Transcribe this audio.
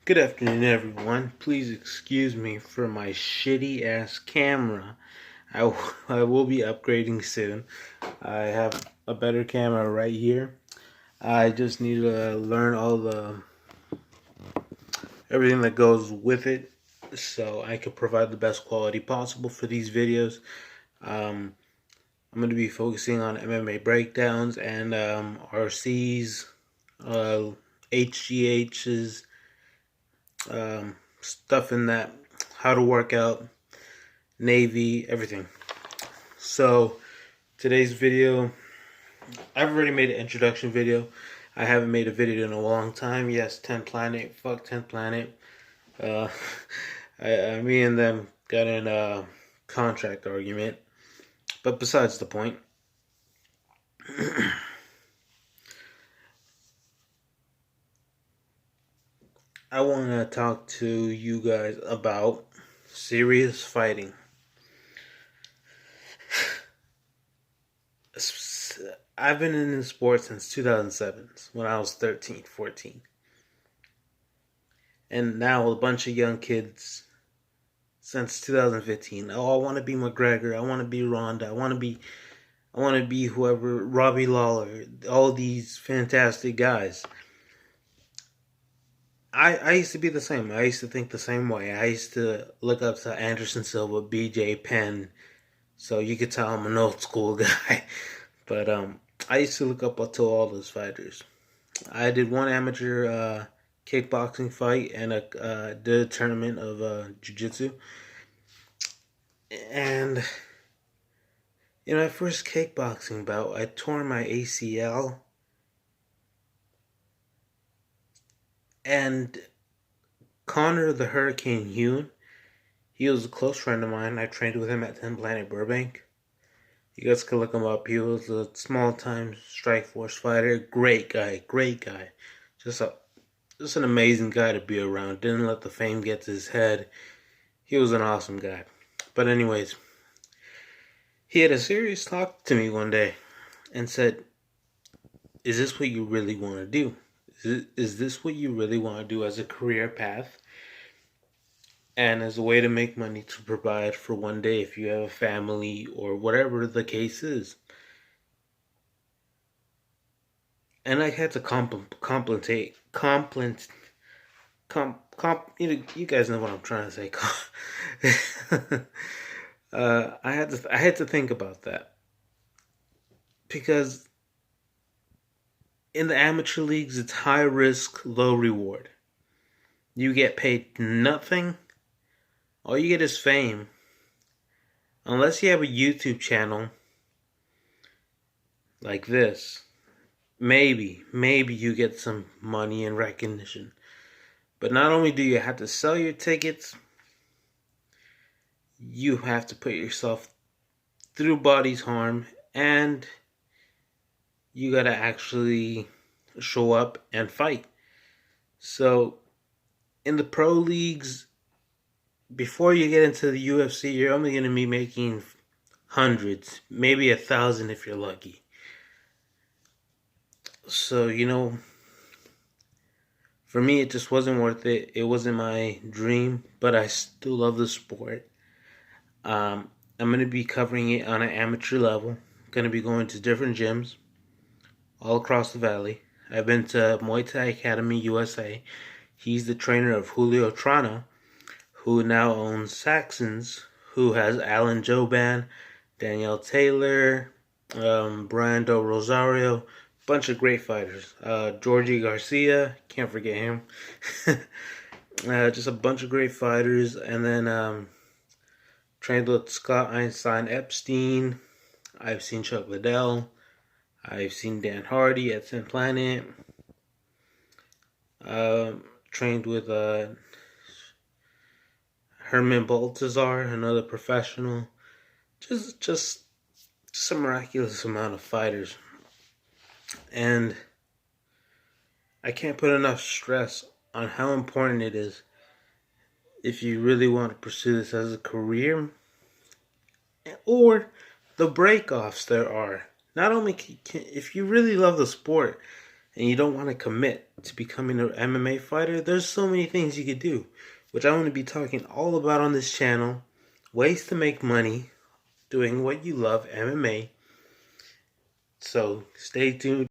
Good afternoon, everyone. Please excuse me for my shitty ass camera. I will be upgrading soon. I have a better camera right here. I just need to learn all the everything that goes with it so I can provide the best quality possible for these videos. Um, I'm going to be focusing on MMA breakdowns and RCs, uh, HGHs, stuff in that, how to work out, Navy, everything. So today's video, I've already made an introduction video. I haven't made a video in a long time. Yes, 10 Planet, fuck 10 Planet. Uh, me and them got in a contract argument, but besides the point. I want to talk to you guys about serious fighting. I've been in the sport since 2007, when I was 13, 14. And now a bunch of young kids since 2015. Oh, I want to be McGregor. I want to be Ronda. I want to be whoever, Robbie Lawler. All these fantastic guys. I used to be the same. I used to think the same way. I used to look up to Anderson Silva, BJ Penn. So you could tell I'm an old school guy. But I used to look up to all those fighters. I did one amateur kickboxing fight and did a tournament of jiu-jitsu. And in my first kickboxing bout, I tore my ACL. And Connor the Hurricane Hune, he was a close friend of mine. I trained with him at 10 Planet Burbank. You guys can look him up. He was a small-time Strike Force fighter. Great guy, great guy. Just an amazing guy to be around. Didn't let the fame get to his head. He was an awesome guy. But anyways, he had a serious talk to me one day and said, is this what you really want to do? Is this what you really want to do as a career path? And as a way to make money to provide for one day if you have a family or whatever the case is. And I had to you guys know what I'm trying to say. I had to think about that. Because in the amateur leagues, it's high risk, low reward. You get paid nothing. All you get is fame. Unless you have a YouTube channel like this, maybe you get some money and recognition. But not only do you have to sell your tickets, you have to put yourself through body's harm, and you gotta actually show up and fight. So in the pro leagues, before you get into the UFC, you're only going to be making hundreds, maybe 1,000 if you're lucky. So, for me, it just wasn't worth it. It wasn't my dream, but I still love the sport. I'm going to be covering it on an amateur level. Going to be going to different gyms all across the valley. I've been to Muay Thai Academy USA. He's the trainer of Julio Trano, who now owns Saxons, who has Alan Joban, Danielle Taylor, Brando Rosario, bunch of great fighters. Georgie Garcia, can't forget him. Just a bunch of great fighters. And then trained with Scott Einstein Epstein. I've seen Chuck Liddell. I've seen Dan Hardy at 10 Planet. Trained with Herman Baltazar, another professional. Just a miraculous amount of fighters. And I can't put enough stress on how important it is if you really want to pursue this as a career, or the break-offs there are. Not only if you really love the sport, and you don't want to commit to becoming an MMA fighter, there's so many things you could do, which I'm going to be talking all about on this channel. Ways to make money doing what you love, MMA. So stay tuned.